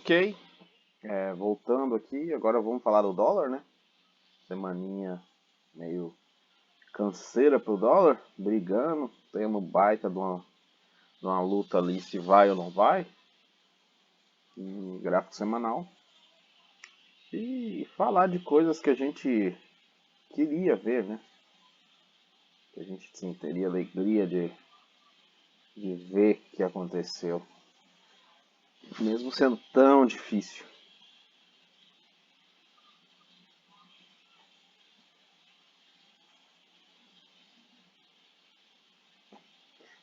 Ok, voltando aqui, agora vamos falar do dólar, né? Semaninha meio canseira pro dólar, brigando, tendo baita de uma luta ali se vai ou não vai, em gráfico semanal. E falar de coisas que a gente queria ver, né? Que a gente sim, teria alegria de ver que aconteceu, mesmo sendo tão difícil.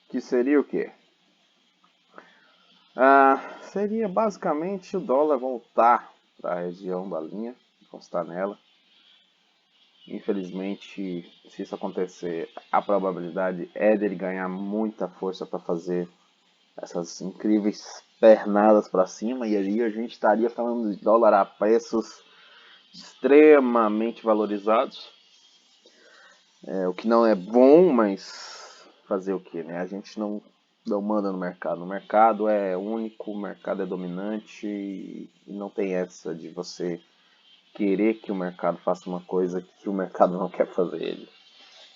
Que seria o quê? Seria basicamente o dólar voltar para a região da linha, encostar nela. Infelizmente, se isso acontecer, a probabilidade é dele ganhar muita força para fazer essas incríveis pernadas para cima, e aí a gente estaria falando de dólar a preços extremamente valorizados, o que não é bom, mas fazer o que, né? A gente não manda no mercado. O mercado é único, o mercado é dominante e não tem essa de você querer que o mercado faça uma coisa que o mercado não quer fazer ele.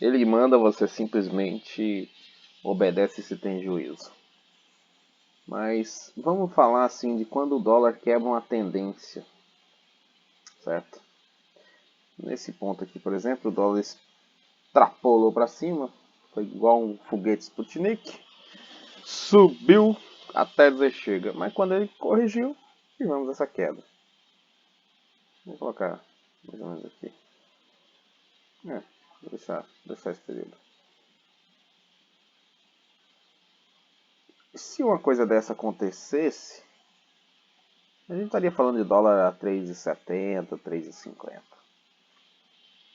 Ele manda, você simplesmente obedece se tem juízo. Mas vamos falar assim de quando o dólar quebra uma tendência, certo? Nesse ponto aqui, por exemplo, o dólar extrapolou para cima, foi igual um foguete Sputnik, subiu até dizer chega. Mas quando ele corrigiu, tivemos essa queda. Vou colocar mais ou menos aqui. Vou deixar esse período. Se uma coisa dessa acontecesse, a gente estaria falando de dólar a 3,70, 3,50.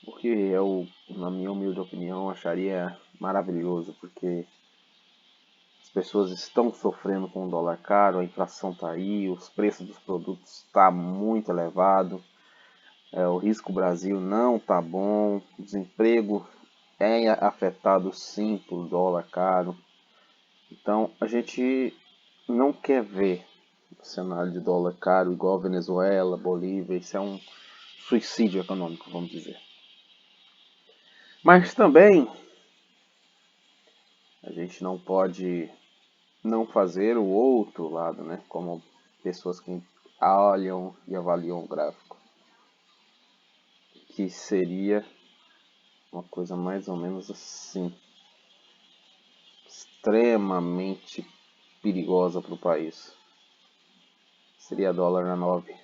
Porque eu, na minha humilde opinião, acharia maravilhoso, porque as pessoas estão sofrendo com o dólar caro, a inflação está aí, os preços dos produtos estão muito elevados, o risco Brasil não está bom, o desemprego é afetado sim por dólar caro. Então a gente não quer ver o cenário de dólar caro igual Venezuela, Bolívia, isso é um suicídio econômico, vamos dizer. Mas também a gente não pode não fazer o outro lado, né? Como pessoas que olham e avaliam o gráfico, que seria uma coisa mais ou menos assim, extremamente perigosa para o país. Seria dólar a 9.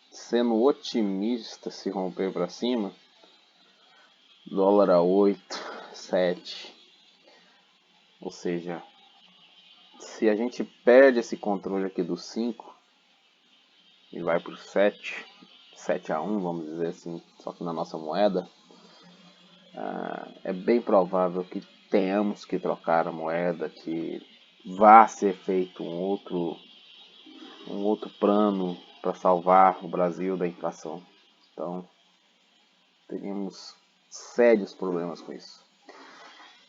Sendo otimista, se romper para cima, dólar a 8, 7. Ou seja, se a gente perde esse controle aqui do 5 e vai para o 7, 7-1, vamos dizer assim, só que na nossa moeda, é bem provável que tenhamos que trocar a moeda, que vá ser feito um outro plano para salvar o Brasil da inflação. Então, teríamos sérios problemas com isso.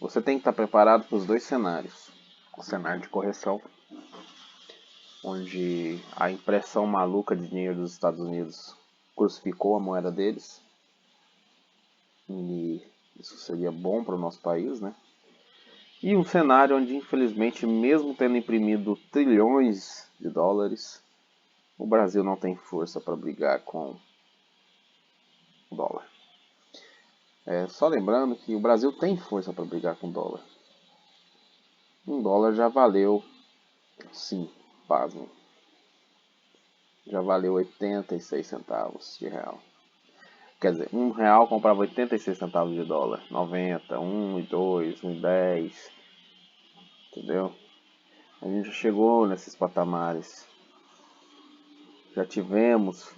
Você tem que estar preparado para os dois cenários. O cenário de correção, onde a impressão maluca de dinheiro dos Estados Unidos crucificou a moeda deles. E isso seria bom para o nosso país, né? E um cenário onde, infelizmente, mesmo tendo imprimido trilhões de dólares, o Brasil não tem força para brigar com o dólar. Só lembrando que o Brasil tem força para brigar com o dólar. Um dólar já valeu, sim, pasmo, já valeu 86 centavos de real. Quer dizer, R$1 comprava 86 centavos de dólar. 90, 1 e 2, 1 e 10. Entendeu? A gente já chegou nesses patamares. Já tivemos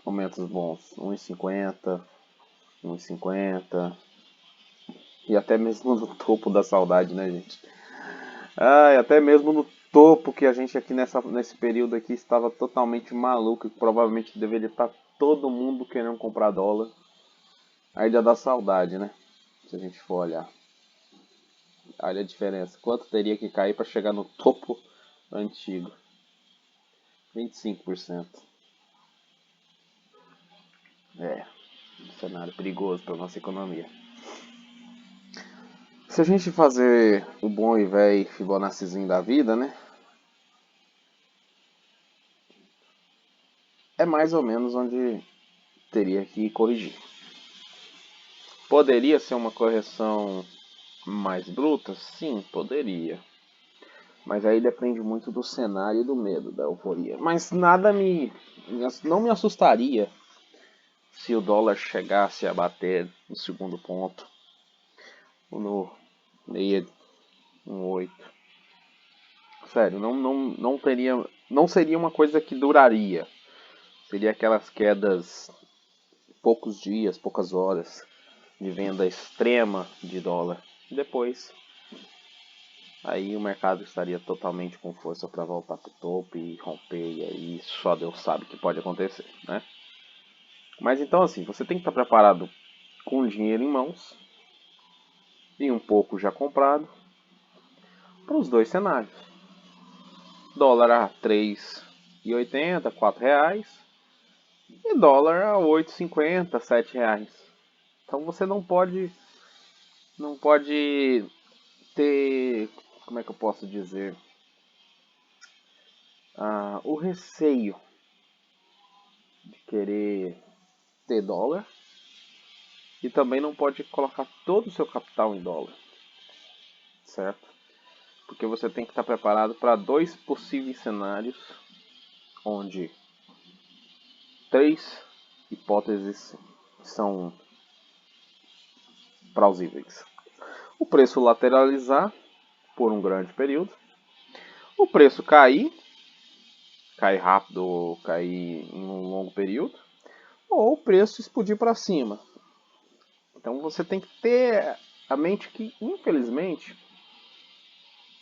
momentos bons. 1,50, 1,50. E até mesmo no topo da saudade, né, gente? E até mesmo no topo que a gente aqui nesse período aqui estava totalmente maluco. E provavelmente deveria estar todo mundo querendo comprar dólar. Aí já dá saudade, né? Se a gente for olhar. Olha a diferença. Quanto teria que cair para chegar no topo antigo? 25%. Um cenário perigoso para nossa economia. Se a gente fazer o bom e velho Fibonaccizinho da vida, né? É mais ou menos onde teria que corrigir. Poderia ser uma correção mais bruta? Sim, poderia. Mas aí depende muito do cenário e do medo, da euforia. Mas não me assustaria se o dólar chegasse a bater no segundo ponto, ou no 618. Sério, não seria uma coisa que duraria. Seria aquelas quedas, poucos dias, poucas horas de venda extrema de dólar. Depois, aí o mercado estaria totalmente com força para voltar para o topo e romper, e aí só Deus sabe o que pode acontecer, né? Mas então assim, você tem que estar preparado com o dinheiro em mãos e um pouco já comprado para os dois cenários. Dólar a 3,80, R$ 4 e dólar a 8,50, R$ 7. Então você não pode ter, como é que eu posso dizer, o receio de querer ter dólar e também não pode colocar todo o seu capital em dólar, certo? Porque você tem que estar preparado para dois possíveis cenários, onde três hipóteses são plausíveis. O preço lateralizar por um grande período, o preço cair rápido ou cair em um longo período, ou o preço explodir para cima. Então você tem que ter a mente que, infelizmente,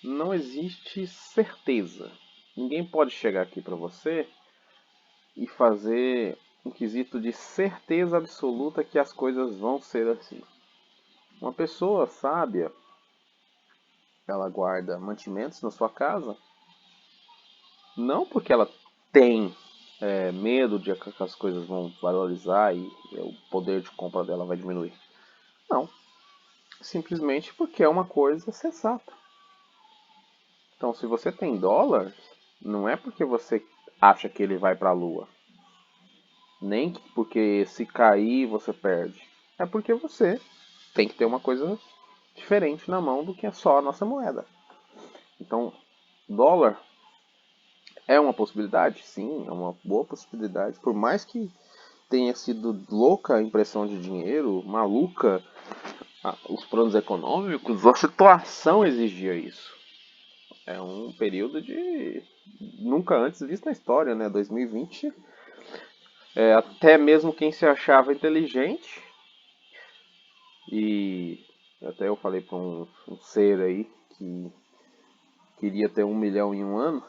não existe certeza. Ninguém pode chegar aqui para você e fazer um quesito de certeza absoluta que as coisas vão ser assim. Uma pessoa sábia, ela guarda mantimentos na sua casa, não porque ela tem medo de que as coisas vão valorizar e o poder de compra dela vai diminuir. Não. Simplesmente porque é uma coisa sensata. Então, se você tem dólar, não é porque você acha que ele vai para a lua. Nem porque se cair você perde. É porque você tem que ter uma coisa diferente na mão do que é só a nossa moeda. Então, dólar é uma possibilidade? Sim, é uma boa possibilidade. Por mais que tenha sido louca a impressão de dinheiro, maluca os planos econômicos, a situação exigia isso. É um período de nunca antes visto na história, né? 2020, até mesmo quem se achava inteligente, e até eu falei para um ser aí que queria ter 1 milhão em um ano.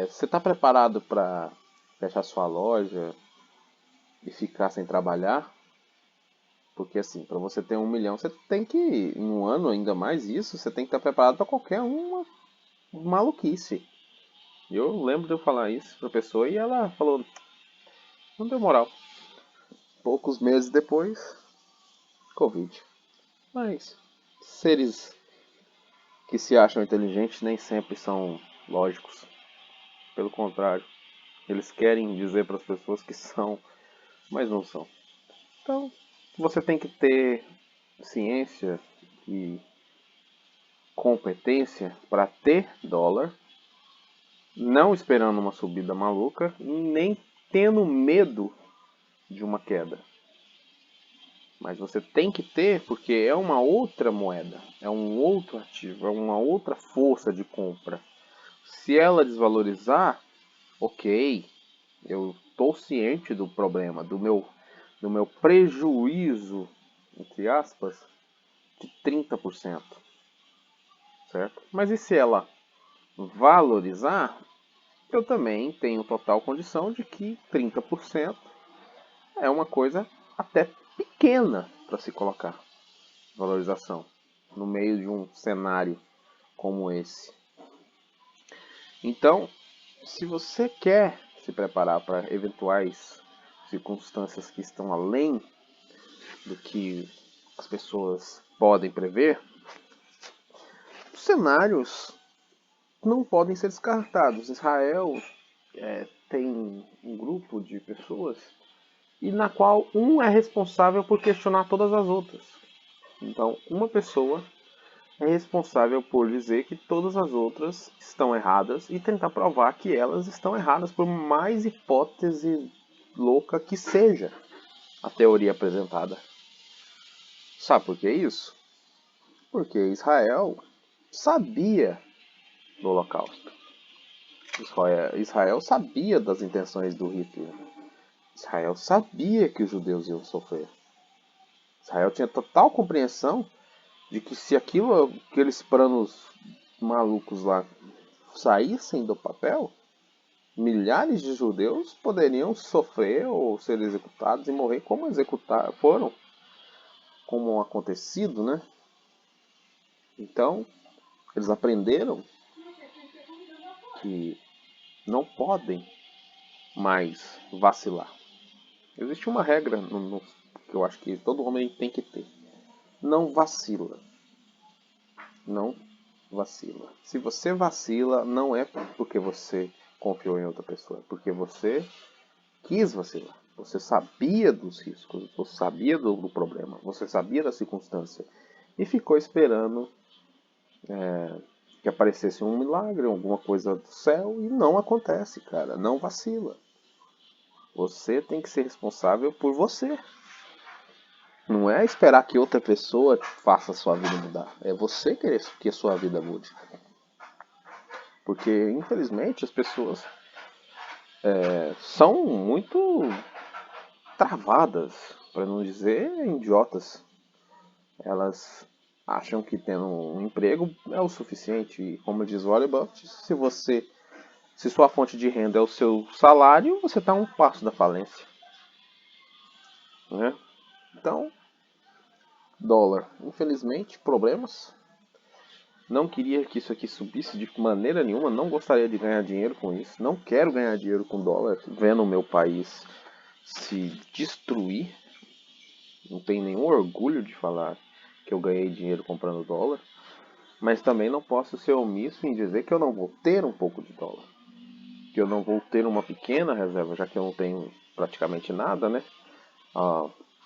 Você está preparado para fechar sua loja e ficar sem trabalhar? Porque assim, para você ter 1 milhão, você tem que, em um ano, ainda mais isso, você tem que estar preparado para qualquer uma maluquice. Eu lembro de eu falar isso pra pessoa e ela falou, não deu moral. Poucos meses depois, Covid. Mas seres que se acham inteligentes nem sempre são lógicos. Pelo contrário, eles querem dizer para as pessoas que são, mas não são. Então, você tem que ter ciência e competência para ter dólar, não esperando uma subida maluca, nem tendo medo de uma queda. Mas você tem que ter porque é uma outra moeda, é um outro ativo, é uma outra força de compra. Se ela desvalorizar, ok, eu estou ciente do problema, do meu prejuízo, entre aspas, de 30%, certo? Mas e se ela valorizar, eu também tenho total condição de que 30% é uma coisa até pequena para se colocar valorização no meio de um cenário como esse. Então, se você quer se preparar para eventuais circunstâncias que estão além do que as pessoas podem prever, os cenários não podem ser descartados. Israel tem um grupo de pessoas e na qual um é responsável por questionar todas as outras. Então, uma pessoa é responsável por dizer que todas as outras estão erradas e tentar provar que elas estão erradas, por mais hipótese louca que seja a teoria apresentada. Sabe por que isso? Porque Israel sabia do Holocausto. Israel sabia das intenções do Hitler. Israel sabia que os judeus iam sofrer. Israel tinha total compreensão de que se aqueles planos malucos lá saíssem do papel, milhares de judeus poderiam sofrer ou ser executados e morrer como foram, como acontecido, né? Então, eles aprenderam que não podem mais vacilar. Existe uma regra que eu acho que todo homem tem que ter. Não vacila. Não vacila. Se você vacila, não é porque você confiou em outra pessoa, é porque você quis vacilar. Você sabia dos riscos, você sabia do problema, você sabia da circunstância e ficou esperando que aparecesse um milagre, alguma coisa do céu e não acontece, cara. Não vacila. Você tem que ser responsável por você. Não é esperar que outra pessoa faça a sua vida mudar. É você querer que a sua vida mude. Porque, infelizmente, as pessoas são muito travadas, para não dizer idiotas. Elas acham que tendo um emprego é o suficiente. E, como diz Warren Buffett, se sua fonte de renda é o seu salário, você está a um passo da falência. Né? Então, dólar. Infelizmente, problemas. Não queria que isso aqui subisse de maneira nenhuma. Não gostaria de ganhar dinheiro com isso. Não quero ganhar dinheiro com dólar. Vendo o meu país se destruir. Não tenho nenhum orgulho de falar que eu ganhei dinheiro comprando dólar. Mas também não posso ser omisso em dizer que eu não vou ter um pouco de dólar. Que eu não vou ter uma pequena reserva, já que eu não tenho praticamente nada, né?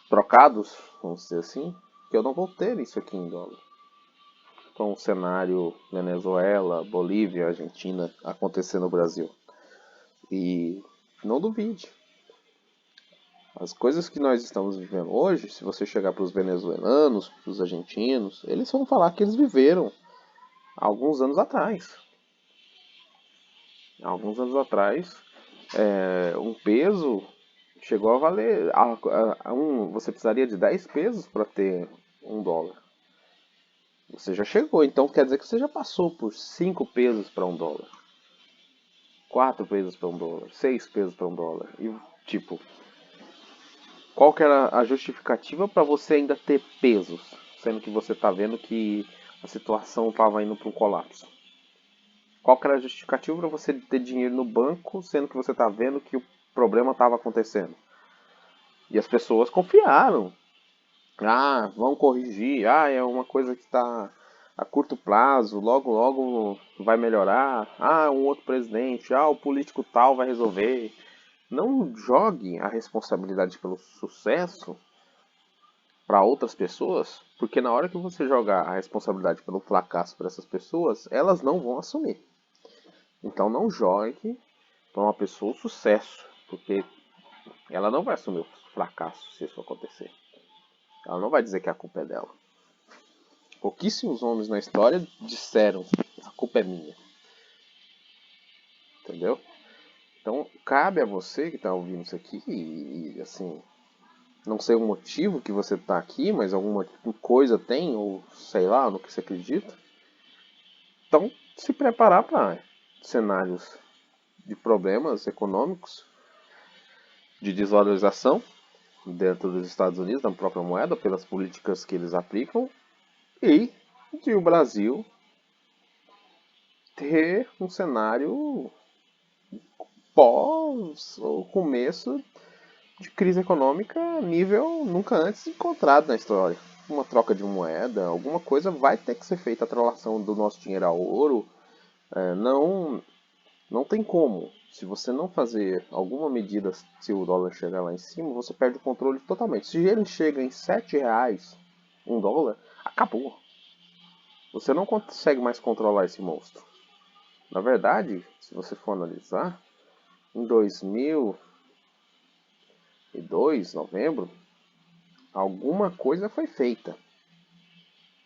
Trocados, vamos dizer assim, que eu não vou ter isso aqui em dólar. Com o cenário Venezuela, Bolívia, Argentina acontecer no Brasil. E não duvide. As coisas que nós estamos vivendo hoje, se você chegar para os venezuelanos, para os argentinos, eles vão falar que eles viveram há alguns anos atrás. Há alguns anos atrás, um peso chegou a valer. Você precisaria de 10 pesos para ter um dólar. Você já chegou, então quer dizer que você já passou por 5 pesos para um dólar. 4 pesos para um dólar, 6 pesos para um dólar. E, tipo, qual que era a justificativa para você ainda ter pesos, sendo que você está vendo que a situação estava indo para um colapso? Qual que era a justificativa para você ter dinheiro no banco, sendo que você está vendo que o problema estava acontecendo? E as pessoas confiaram. Ah, vão corrigir. Ah, é uma coisa que está a curto prazo, logo logo vai melhorar. Ah, um outro presidente. Ah, o político tal vai resolver. Não jogue a responsabilidade pelo sucesso para outras pessoas, porque na hora que você jogar a responsabilidade pelo fracasso para essas pessoas, elas não vão assumir. Então não jogue para uma pessoa o sucesso, porque ela não vai assumir o fracasso se isso acontecer. Ela não vai dizer que a culpa é dela. Pouquíssimos homens na história disseram: a culpa é minha. Entendeu? Então cabe a você que está ouvindo isso aqui assim, não sei o motivo que você está aqui, mas alguma coisa tem, ou sei lá, no que você acredita. Então se preparar para cenários de problemas econômicos, de desvalorização dentro dos Estados Unidos, da própria moeda, pelas políticas que eles aplicam, e de o Brasil ter um cenário pós o começo de crise econômica nível nunca antes encontrado na história. Uma troca de moeda, alguma coisa vai ter que ser feita, a atrelação do nosso dinheiro ao ouro. Não tem como. Se você não fazer alguma medida, se o dólar chegar lá em cima, você perde o controle totalmente. Se ele chega em R$ 7, um dólar, acabou. Você não consegue mais controlar esse monstro. Na verdade, se você for analisar, em 2002, novembro, alguma coisa foi feita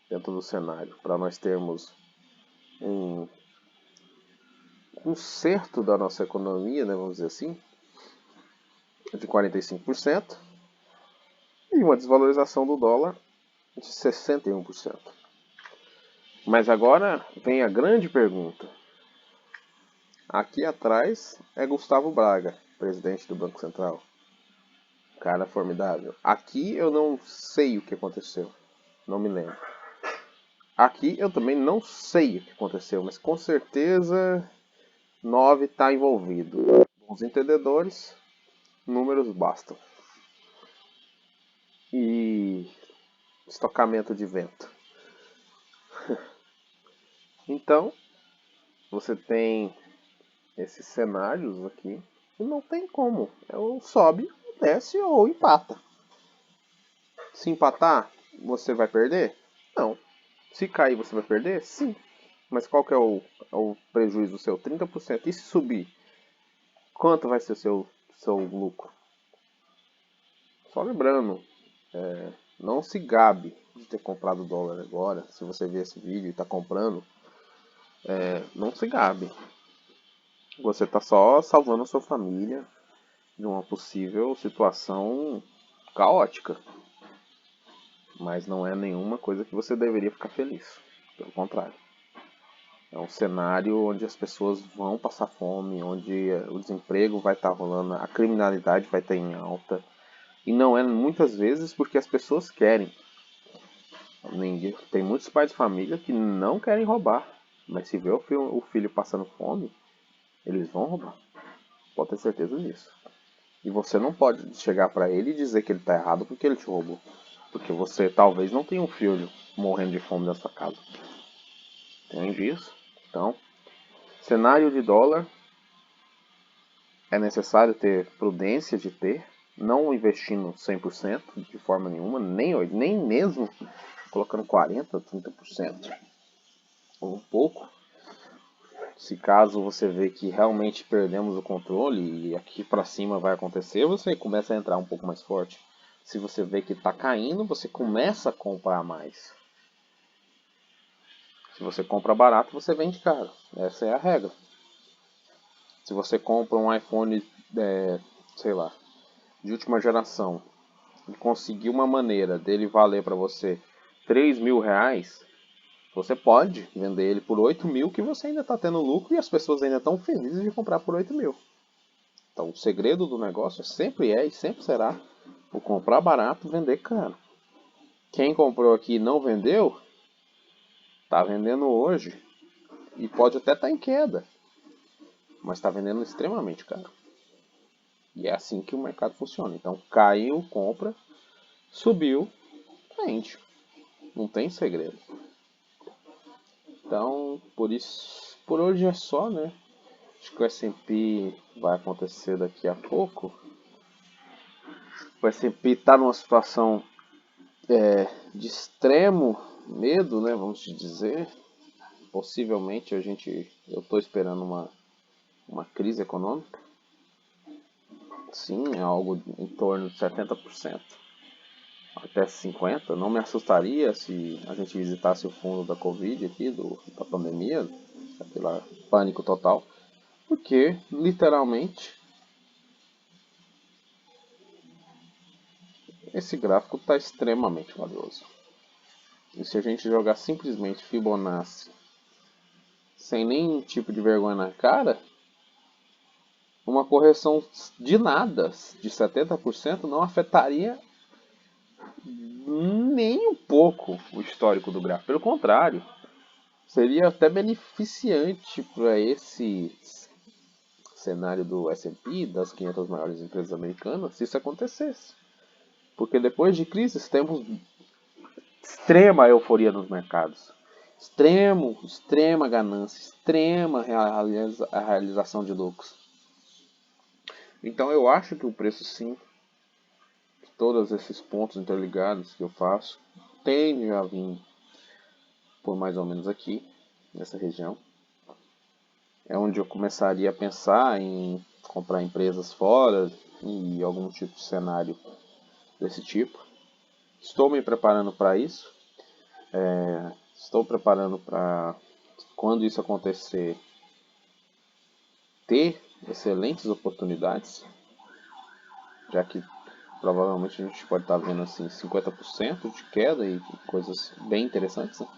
dentro do cenário para nós termos um conserto da nossa economia, né, vamos dizer assim, de 45% e uma desvalorização do dólar de 61%. Mas agora vem a grande pergunta. Aqui atrás é Gustavo Braga, presidente do Banco Central. Cara formidável. Aqui eu não sei o que aconteceu. Não me lembro. Aqui eu também não sei o que aconteceu, mas com certeza 9 está envolvido. Os entendedores, números bastam. E estocamento de vento. Então, você tem esses cenários aqui e não tem como. Ou sobe, desce ou empata. Se empatar, você vai perder? Não. Se cair, você vai perder? Sim. Mas qual que é o prejuízo seu? 30%. E se subir? Quanto vai ser seu lucro? Só lembrando, não se gabe de ter comprado dólar agora. Se você ver esse vídeo e está comprando, não se gabe. Você está só salvando a sua família de uma possível situação caótica. Mas não é nenhuma coisa que você deveria ficar feliz. Pelo contrário. É um cenário onde as pessoas vão passar fome, onde o desemprego vai estar rolando, a criminalidade vai estar em alta. E não é muitas vezes porque as pessoas querem. Tem muitos pais de família que não querem roubar. Mas se vê o filho passando fome, eles vão roubar. Pode ter certeza disso. E você não pode chegar para ele e dizer que ele está errado porque ele te roubou. Porque você talvez não tenha um filho morrendo de fome na sua casa. Entende isso? Então, cenário de dólar, é necessário ter prudência de ter, não investindo 100% de forma nenhuma, nem mesmo colocando 40%, 30%, um pouco. Se caso você vê que realmente perdemos o controle e aqui para cima vai acontecer, você começa a entrar um pouco mais forte. Se você vê que está caindo, você começa a comprar mais. Se você compra barato, você vende caro. Essa é a regra. Se você compra um iPhone, sei lá, de última geração e conseguir uma maneira dele valer para você R$ 3.000, você pode vender ele por 8.000 que você ainda está tendo lucro e as pessoas ainda estão felizes de comprar por 8.000. Então o segredo do negócio sempre é e sempre será o comprar barato, vender caro. Quem comprou aqui e não vendeu, está vendendo hoje e pode até estar em queda, mas está vendendo extremamente caro. E é assim que o mercado funciona. Então caiu, compra, subiu, vende. Não tem segredo. Então, por hoje é só, né? Acho que o S&P vai acontecer daqui a pouco. O S&P está numa situação de extremo medo, né? Vamos dizer. Possivelmente eu estou esperando uma crise econômica. Sim, é algo em torno de 70%. Até 50%. Não me assustaria se a gente visitasse o fundo da Covid aqui, da pandemia, aquele pânico total. Porque, literalmente, esse gráfico está extremamente valioso. E se a gente jogar simplesmente Fibonacci, sem nenhum tipo de vergonha na cara, uma correção de nada, de 70%, não afetaria nem um pouco o histórico do gráfico. Pelo contrário, Seria até beneficiante para esse cenário do S&P, das 500 maiores empresas americanas, se isso acontecesse. Porque depois de crise temos extrema euforia nos mercados. Extrema ganância, extrema realização de lucros. Então eu acho que o preço sim, de todos esses pontos interligados que eu faço, tende a vir por mais ou menos aqui, nessa região. É onde eu começaria a pensar em comprar empresas fora e algum tipo de cenário desse tipo. Estou me preparando para isso. Estou preparando para, quando isso acontecer, ter excelentes oportunidades, já que provavelmente a gente pode estar vendo assim 50% de queda e coisas bem interessantes. Né?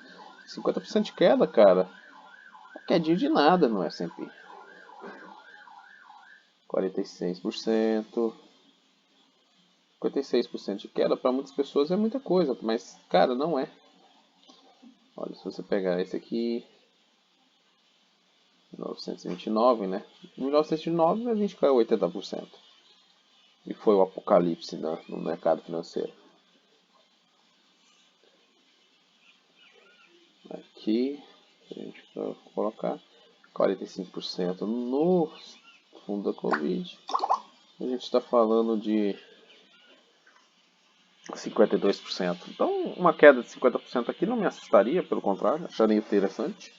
50% de queda, cara, é quedinha de nada no S&P. 46%. 56% de queda para muitas pessoas é muita coisa, mas cara, não é. Olha, se você pegar esse aqui, 1929, né? Em 1929 a gente caiu 80%. E foi o apocalipse no mercado financeiro. Aqui, a gente vai colocar 45% no fundo da Covid. A gente está falando de 52%. Então, uma queda de 50% aqui não me assustaria, pelo contrário, acharia interessante.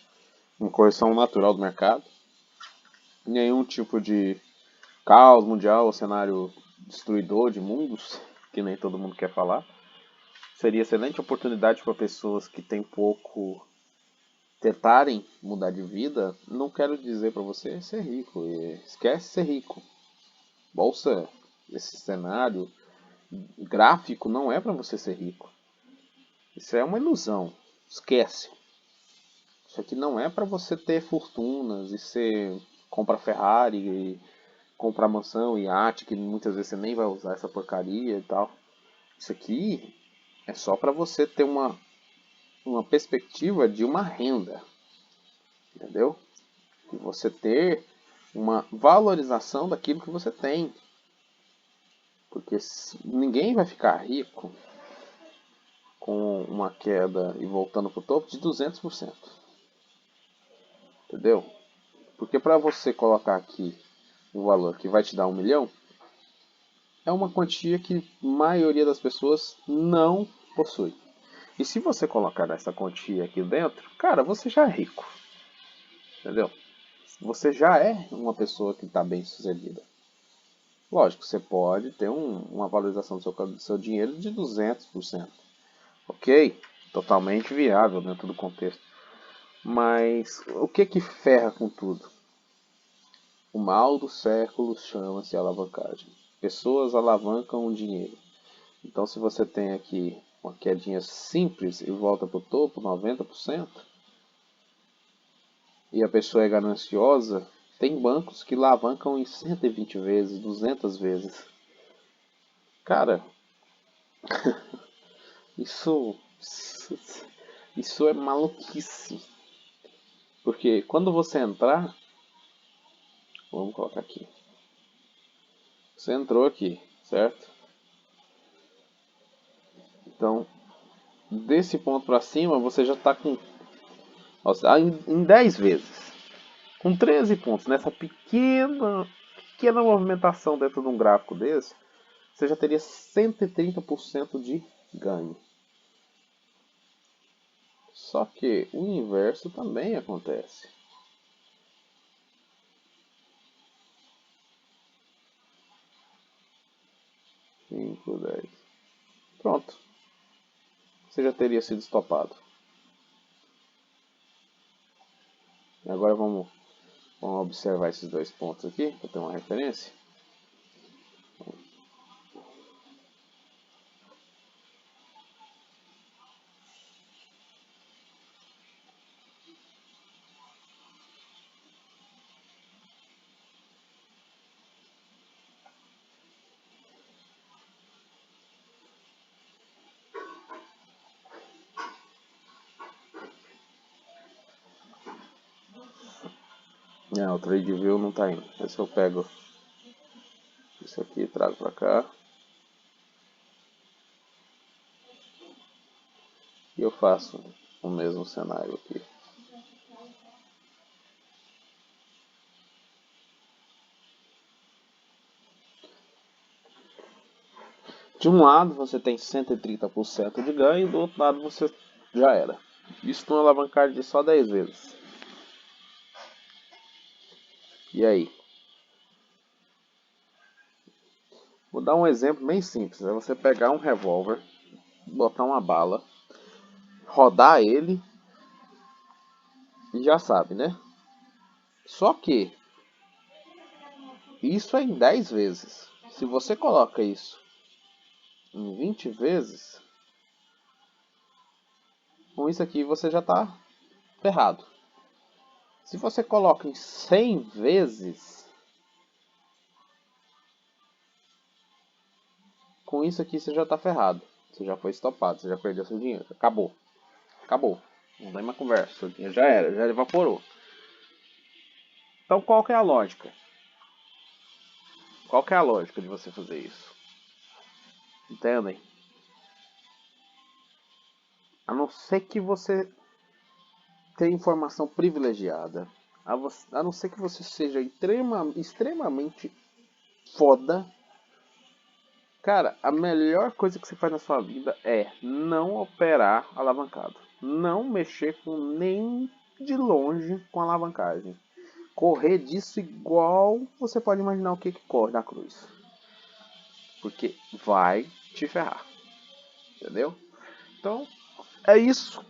Uma correção natural do mercado. Nenhum tipo de caos mundial ou cenário destruidor de mundos, que nem todo mundo quer falar. Seria excelente oportunidade para pessoas que têm pouco tentarem mudar de vida. Não quero dizer para você ser rico, esquece ser rico. Bolsa, esse cenário gráfico não é para você ser rico. Isso é uma ilusão, esquece. Isso aqui não é para você ter fortunas e ser compra Ferrari, e comprar mansão, iate, que muitas vezes você nem vai usar essa porcaria e tal. Isso aqui é só para você ter uma perspectiva de uma renda, entendeu? E você ter uma valorização daquilo que você tem. Porque ninguém vai ficar rico com uma queda e voltando para o topo de 200%. Entendeu? Porque para você colocar aqui um valor que vai te dar 1 milhão, é uma quantia que a maioria das pessoas não possui. E se você colocar essa quantia aqui dentro, cara, você já é rico. Entendeu? Você já é uma pessoa que está bem sucedida. Lógico, você pode ter uma valorização do seu dinheiro de 200%. Ok? Totalmente viável dentro do contexto. Mas o que ferra com tudo? O mal do século chama-se alavancagem. Pessoas alavancam o dinheiro. Então, se você tem aqui uma quedinha simples e volta para o topo, 90%, e a pessoa é gananciosa, tem bancos que alavancam em 120 vezes, 200 vezes. Cara, isso, isso é maluquice. Porque quando você entrar, vamos colocar aqui. Você entrou aqui, certo? Então, desse ponto para cima, você já está com em 10 vezes. Com 13 pontos nessa pequena movimentação dentro de um gráfico desse, você já teria 130% de ganho. Só que o inverso também acontece. 5, 10. Pronto. Você já teria sido estopado. Agora vamos observar esses dois pontos aqui, para ter uma referência. Não, o Trade View não tá indo. Ver se eu pego isso aqui e trago pra cá. E eu faço o mesmo cenário aqui. De um lado você tem 130% de ganho e do outro lado você já era. Isso numa alavancagem de só 10 vezes. E aí? Vou dar um exemplo bem simples. É você pegar um revólver, botar uma bala, rodar ele e já sabe, né? Só que isso é em 10 vezes. Se você coloca isso em 20 vezes, com isso aqui você já está ferrado. Se você coloca em 100 vezes, com isso aqui você já está ferrado. Você já foi estopado, você já perdeu seu dinheiro. Acabou. Acabou. Não tem mais conversa. Seu dinheiro já era, já evaporou. Então qual que é a lógica? Qual que é a lógica de você fazer isso? Entendem? A não ser que você tenha informação privilegiada. A não ser que você seja extremamente foda. Cara, a melhor coisa que você faz na sua vida é não operar alavancado. Não mexer com nem de longe com alavancagem. Correr disso igual você pode imaginar o que corre na cruz. Porque vai te ferrar. Entendeu? Então, é isso.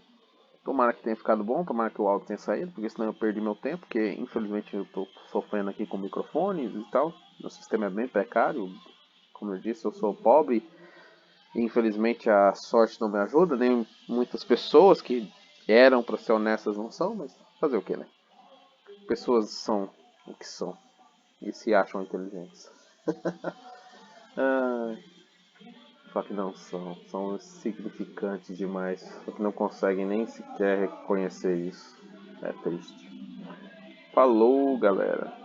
Tomara que tenha ficado bom, tomara que o áudio tenha saído, porque senão eu perdi meu tempo, porque infelizmente eu estou sofrendo aqui com microfones e tal. Meu sistema é bem precário. Como eu disse, eu sou pobre e infelizmente a sorte não me ajuda, nem muitas pessoas que eram para ser honestas não são, mas fazer o que, né? Pessoas são o que são e se acham inteligentes. Ah, só que não são, são insignificantes demais, só que não conseguem nem sequer reconhecer isso. É triste. Falou, galera.